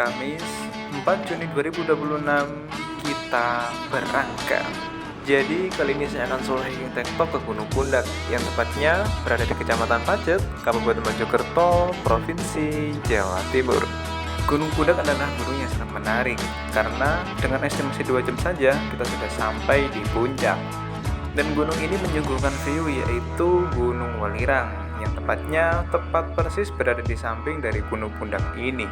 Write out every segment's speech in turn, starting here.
Kamis 4 Juni 2026 kita berangkat. Jadi kali ini saya akan solo hiking tektok ke Gunung Pundak yang tepatnya berada di Kecamatan Pacet, Kabupaten Mojokerto, Provinsi Jawa Timur. Gunung Pundak adalah gunung yang sangat menarik karena dengan estimasi 2 jam saja kita sudah sampai di puncak. Dan gunung ini menyuguhkan view yaitu Gunung Welirang yang tepatnya tepat persis berada di samping dari Gunung Pundak ini.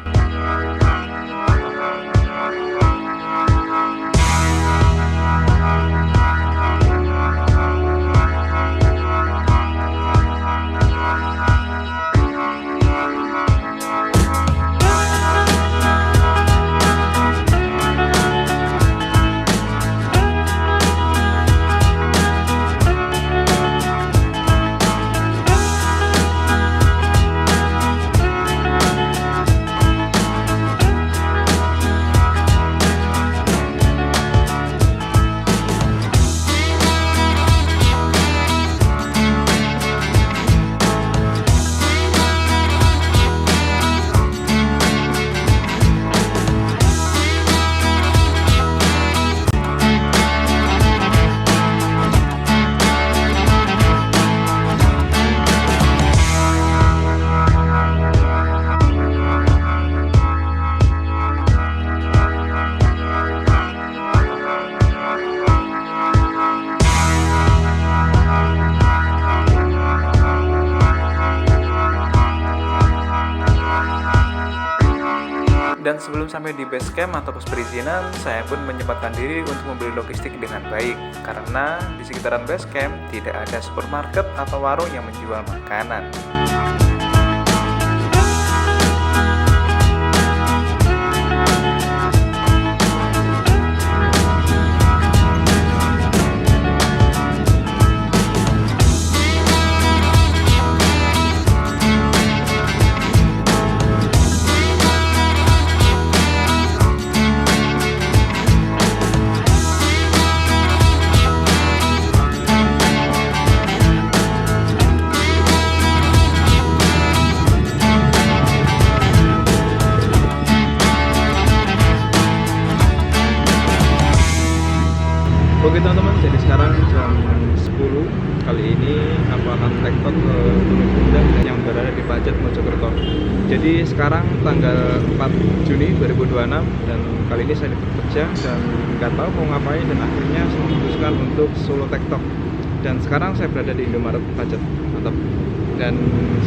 Dan sebelum sampai di base camp atau pos perizinan, saya pun menyempatkan diri untuk membeli logistik dengan baik karena di sekitaran base camp tidak ada supermarket atau warung yang menjual makanan. Oke teman-teman, jadi sekarang jam 10. Kali ini aku akan tektok ke Gunung Pundak yang berada di Pacet, Mojokerto. Jadi sekarang tanggal 4 Juni 2026 dan kali ini saya bekerja dan nggak tahu mau ngapain dan akhirnya saya memutuskan untuk solo tektok. Dan sekarang saya berada di Indomaret Pacet, mantap. Dan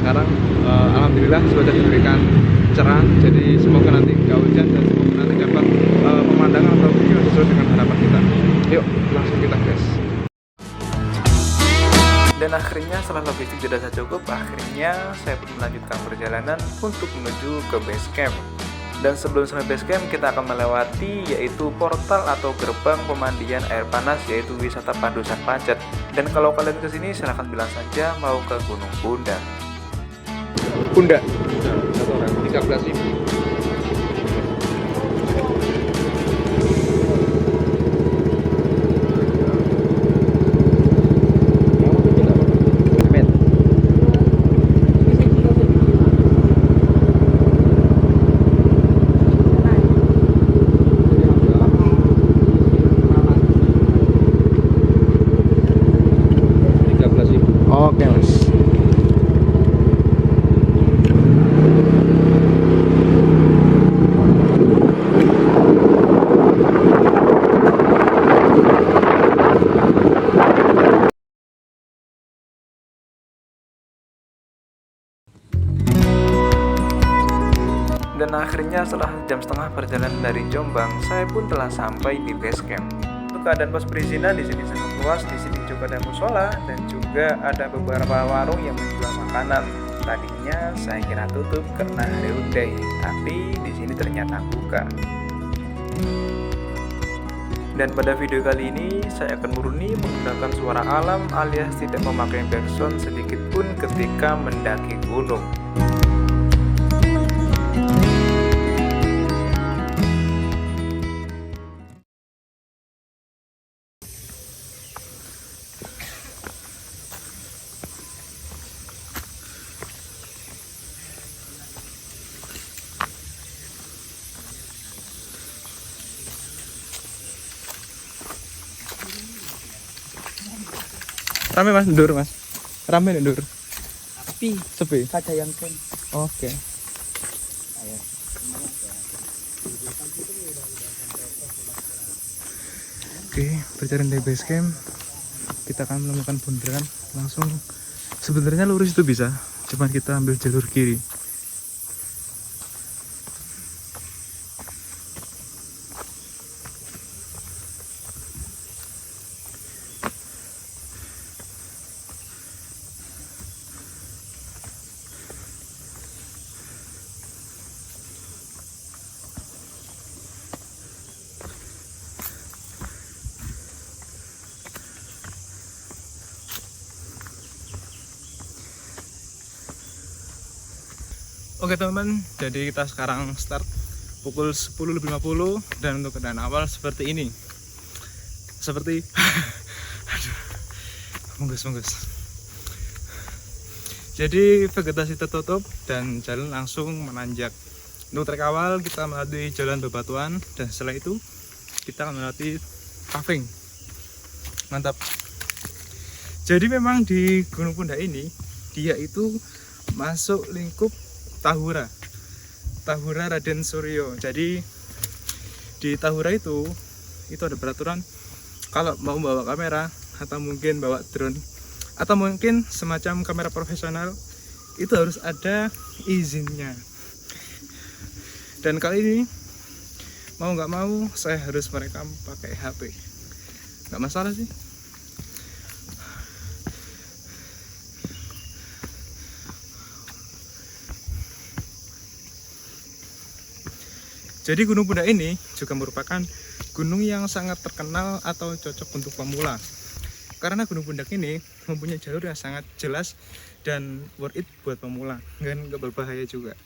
sekarang alhamdulillah cuaca diberikan cerah, jadi semoga nanti nggak hujan dan semoga nanti dapat pemandangan atau view sesuai dengan harapan kita. Yuk langsung kita gas. Dan akhirnya setelah logistik dirasa cukup, akhirnya saya pun melanjutkan perjalanan untuk menuju ke base camp. Dan sebelum sampai base camp, kita akan melewati yaitu portal atau gerbang pemandian air panas yaitu wisata Padusan Pacet. Dan kalau kalian kesini silahkan bilang saja mau ke Gunung Pundak. Pundak satu orang 13.000. Oke mas. Dan akhirnya setelah jam setengah perjalanan dari Jombang, saya pun telah sampai di base camp. Untuk keadaan pos perizinan di sini sangat luas, di sini juga ada musola dan juga ada beberapa warung yang menjual makanan. Tadinya saya kira tutup karena hari udah, tapi di sini ternyata buka. Dan pada video kali ini saya akan murni menggunakan suara alam alias tidak memakai backsound sedikit pun ketika mendaki gunung. Rame Mas, ndur Mas. Rame ndur. Tapi Sepi. ada yang ken. Oke. Ayo. Oke, berjalan dari base camp. Kita akan menemukan bundaran langsung. Sebenarnya lurus itu bisa, cuman kita ambil jalur kiri. Oke teman-teman, jadi kita sekarang start pukul 10.50 dan untuk keadaan awal seperti ini. Seperti aduh, monggus. Jadi vegetasi tertutup dan jalan langsung menanjak. Untuk trek awal kita melalui jalan bebatuan dan setelah itu kita akan melalui paving. Mantap. Jadi memang di Gunung Pundak ini dia itu masuk lingkup Tahura Raden Suryo. Jadi di Tahura itu ada peraturan kalau mau bawa kamera atau mungkin bawa drone atau mungkin semacam kamera profesional itu harus ada izinnya. Dan kali ini mau nggak mau saya harus merekam pakai HP. Nggak masalah sih. Jadi Gunung Pundak ini juga merupakan gunung yang sangat terkenal atau cocok untuk pemula. Karena Gunung Pundak ini mempunyai jalur yang sangat jelas dan worth it buat pemula, dan nggak berbahaya juga.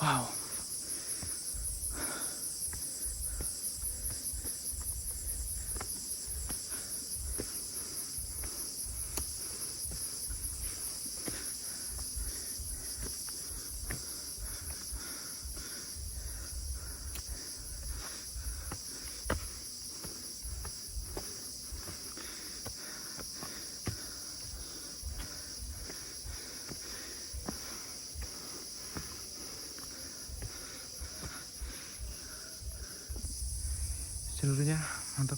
Wow. Jalurnya mantap.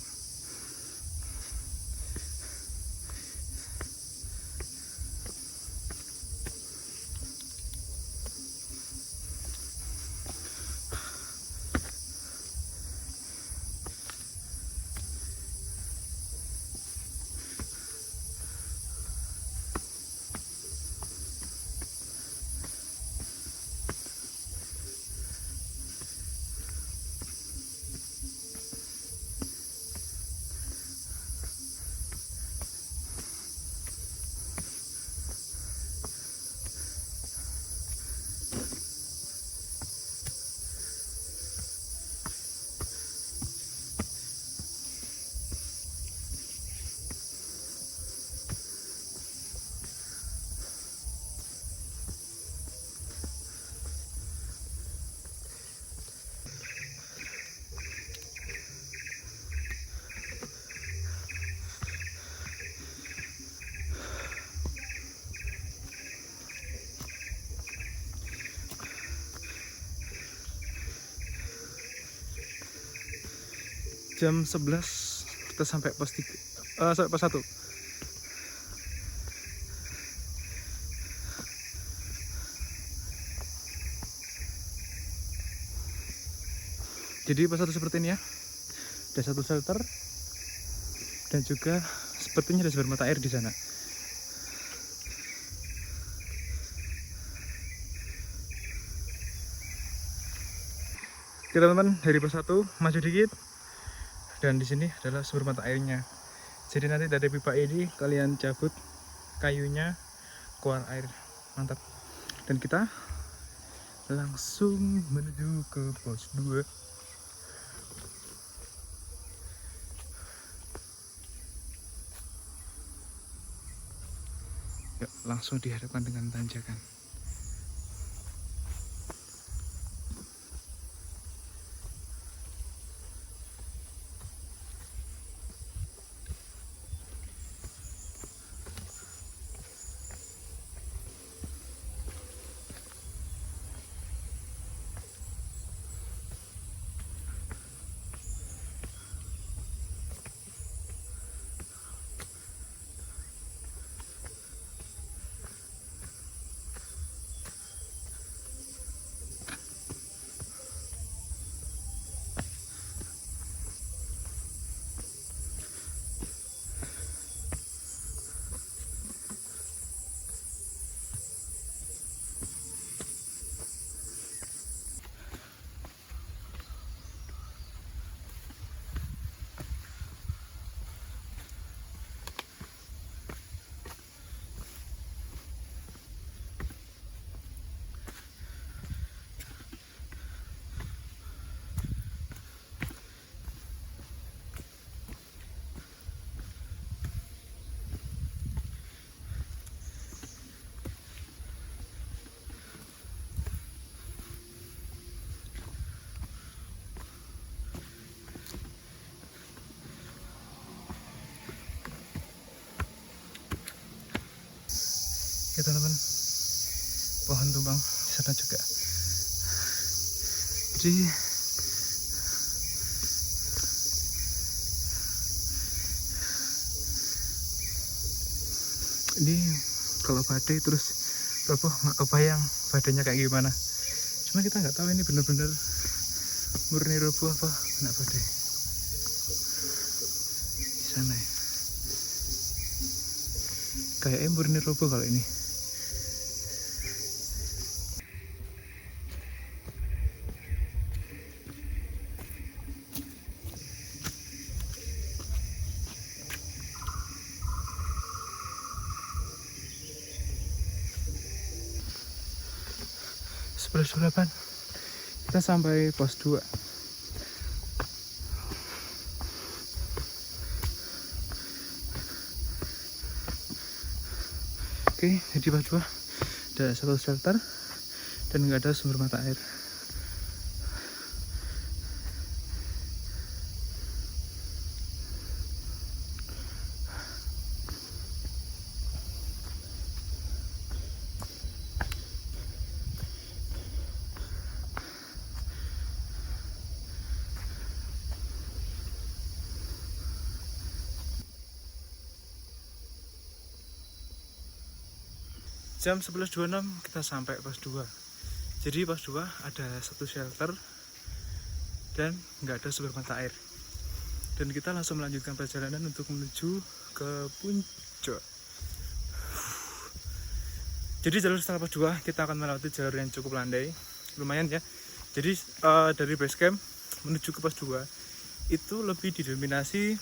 Jam 11 kita sampai pos 3, sampai pos 1. Jadi pos 1 seperti ini ya. Ada satu shelter dan juga sepertinya ada sumber mata air di sana. Oke teman-teman, dari pos 1 maju dikit. Dan di sini adalah sumber mata airnya. Jadi nanti dari pipa ini kalian cabut kayunya, keluar air. Mantap. Dan kita langsung menuju ke pos 2. Yuk, langsung dihadapkan dengan tanjakan. Oke teman-teman, pohon tumbang di sana juga. Jadi ini kalau badai terus roboh nggak kebayang badainya kayak gimana. Cuma kita nggak tahu ini bener-bener murni roboh apa kena badai. Di sana ya. Kayaknya murni roboh kalau ini. 11.28 kita sampai pos 2. Oke, jadi pos 2 ada satu shelter dan nggak ada sumber mata air. Jam 11.26 kita sampai pos 2. Jadi pos 2 ada satu shelter dan nggak ada sumber mata air. Dan kita langsung melanjutkan perjalanan untuk menuju ke puncak. Jadi jalur setelah pos 2 kita akan melewati jalur yang cukup landai, lumayan ya. Jadi dari base camp menuju ke pos 2 itu lebih didominasi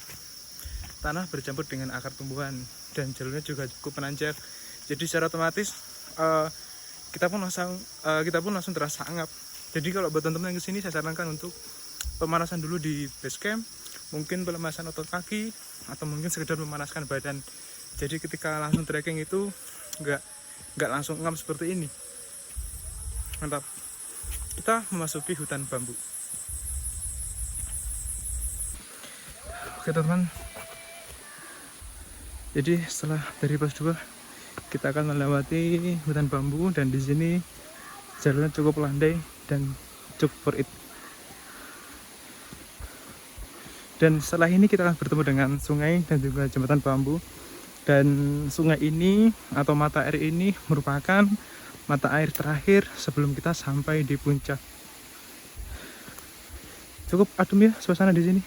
tanah bercampur dengan akar tumbuhan dan jalurnya juga cukup menanjak. Jadi secara otomatis kita pun langsung terasa anggap. Jadi kalau buat teman-teman yang kesini saya sarankan untuk pemanasan dulu di base camp, mungkin pelemasan otot kaki atau mungkin sekedar memanaskan badan. Jadi ketika langsung trekking itu nggak langsung ngam seperti ini. Mantap. Kita memasuki hutan bambu. Oke teman-teman. Jadi setelah dari pos 2 kita akan melewati hutan bambu dan di sini jalurnya cukup landai dan cukup for it. Dan setelah ini kita akan bertemu dengan sungai dan juga jembatan bambu. Dan sungai ini atau mata air ini merupakan mata air terakhir sebelum kita sampai di puncak. Cukup adem ya suasana di sini.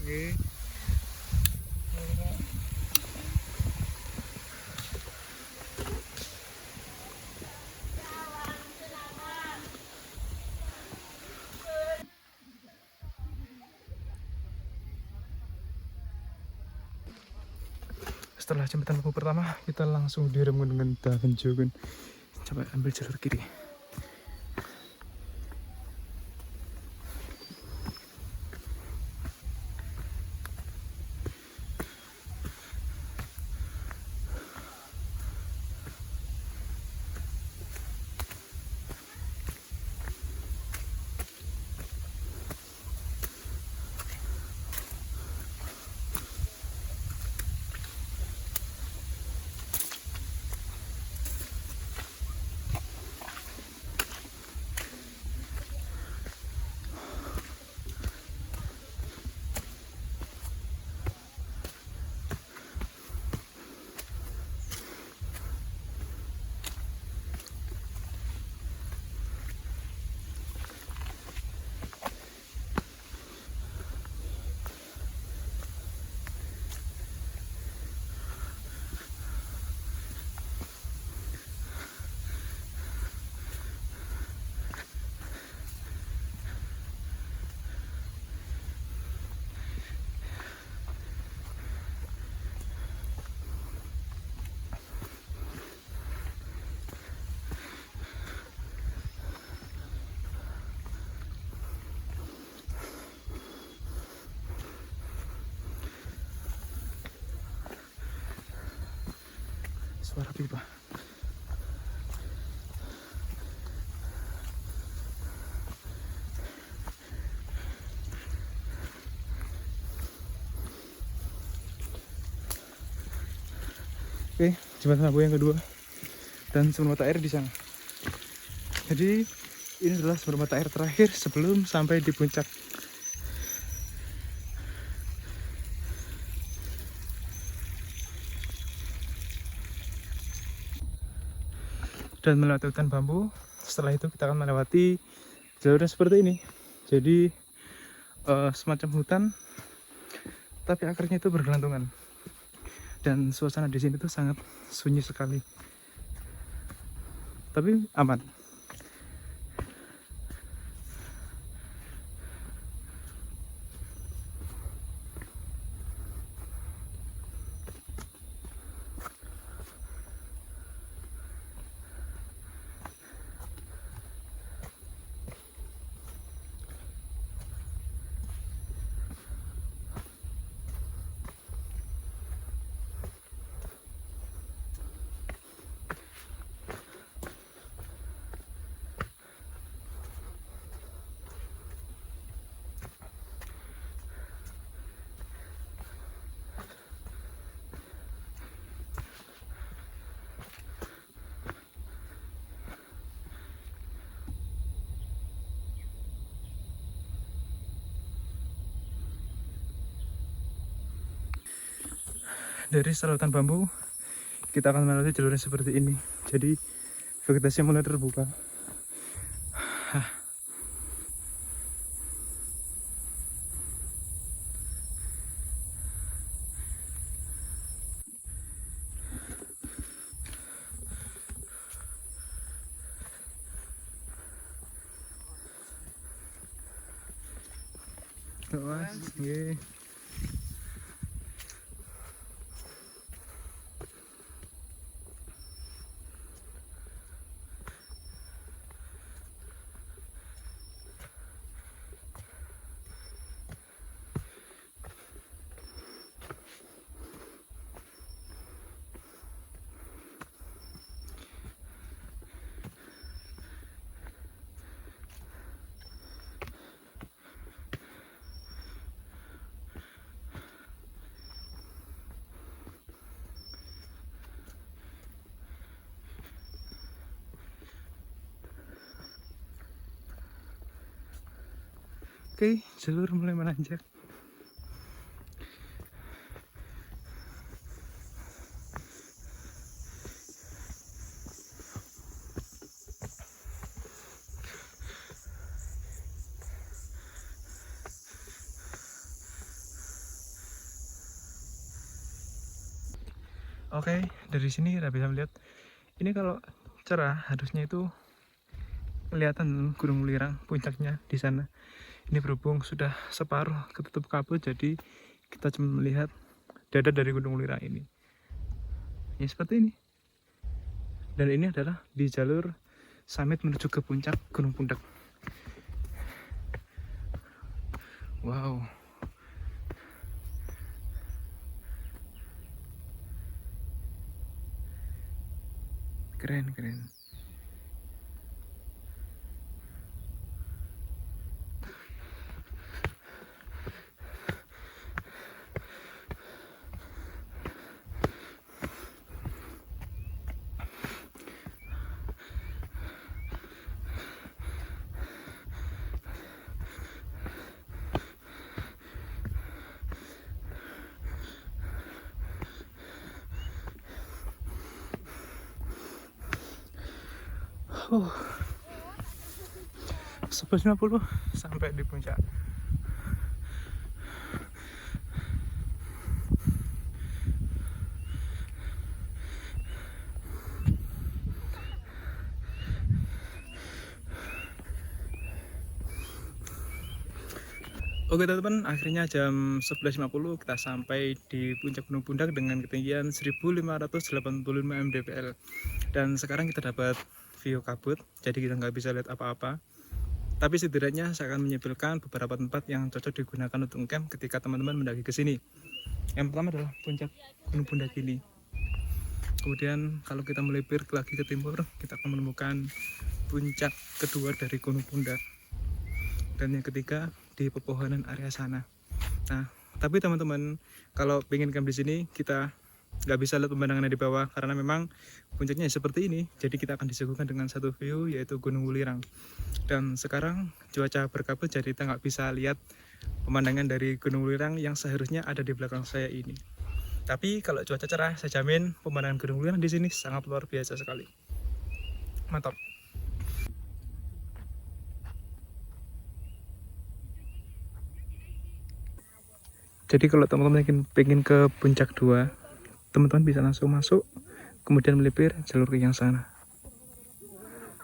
Oke. Setelah jembatan lampu pertama, kita langsung direm dengan dahan jogun. Coba ambil jalur kiri. Suara pipa. Oke, jembatan lampu yang kedua dan sumber mata air di sana. Jadi ini adalah sumber mata air terakhir sebelum sampai di puncak. Dan melewati hutan bambu. Setelah itu kita akan melewati jalur yang seperti ini. Jadi semacam hutan, tapi akarnya itu bergelantungan. Dan suasana di sini tuh sangat sunyi sekali, tapi aman. Dari setelah bambu kita akan melewati jalur seperti ini. Jadi vegetasi mulai terbuka. Mas, nggih. Oke, jalur mulai menanjak. Oke, dari sini kita bisa melihat ini kalau cerah harusnya itu kelihatan Gunung Welirang puncaknya di sana. Ini berhubung sudah separuh ketutup kabut, jadi kita cuma melihat dada dari Gunung Welirang ini. Ya seperti ini. Dan ini adalah di jalur summit menuju ke puncak Gunung Pundak. Wow. Keren, keren. Oh, 150 sampai di puncak. Oke teman-teman, akhirnya jam 11.50 kita sampai di puncak Gunung Pundak dengan ketinggian 1585 mdpl. Dan sekarang kita dapat view kabut, jadi kita nggak bisa lihat apa-apa. Tapi setidaknya saya akan menyempilkan beberapa tempat yang cocok digunakan untuk camp ketika teman-teman mendaki ke sini. Yang pertama adalah puncak Gunung Pundak ini. Kemudian kalau kita melipir lagi ke timur, kita akan menemukan puncak kedua dari Gunung Pundak. Dan yang ketiga di pepohonan area sana. Nah, tapi teman-teman kalau pengen camp di sini kita nggak bisa lihat pemandangannya di bawah karena memang puncaknya seperti ini. Jadi kita akan disuguhkan dengan satu view yaitu Gunung Welirang. Dan sekarang cuaca berkabut jadi kita nggak bisa lihat pemandangan dari Gunung Welirang yang seharusnya ada di belakang saya ini. Tapi kalau cuaca cerah, saya jamin pemandangan Gunung Welirang di sini sangat luar biasa sekali. Mantap. Jadi kalau teman-teman pengen ke puncak 2, teman-teman bisa langsung masuk, kemudian melipir jalur ke yang sana.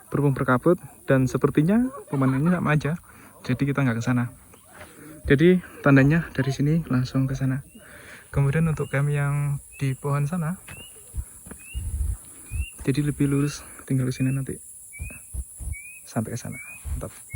Berhubung berkabut dan sepertinya pemandangannya sama aja, jadi kita nggak ke sana. Jadi tandanya dari sini langsung ke sana. Kemudian untuk camp yang di pohon sana, jadi lebih lurus, tinggal ke sini nanti sampai ke sana. Mantap.